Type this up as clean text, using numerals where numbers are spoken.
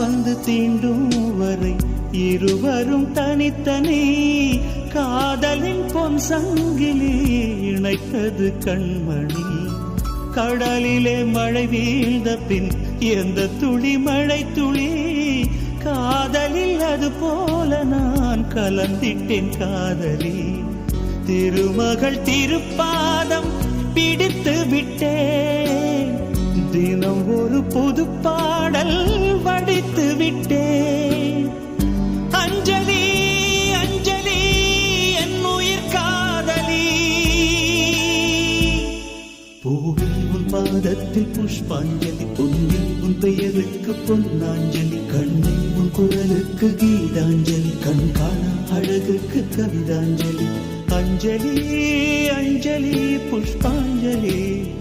வந்து தீண்டும் வரை இருவரும் தனித்தனி காதலின் பொன் சங்கிலி இணைத்தது கண்மணி. கடலிலே மழை வீழ்ந்த பின் எந்த துளி மழை துளி காதலில் அது போல நான் கலந்திட்டேன் காதலி. திருமகள் திருப்பாதம் பிடித்து விட்டேன், தினம் ஒரு புது பாடல் வடித்து விட்டேன். அஞ்சலி அஞ்சலி என் உயிர் காதலி. பூவில் உன் பாதத்தில் புஷ்பாஞ்சலி, பொன்னில் உன் பெயருக்கு பொன்னாஞ்சலி, கண்ணில் உன் குரலுக்கு கீதாஞ்சலி, கண் காண அழகுக்கு கவிதாஞ்சலி. அஞ்சலி அஞ்சலி புஷ்பாஞ்சலி.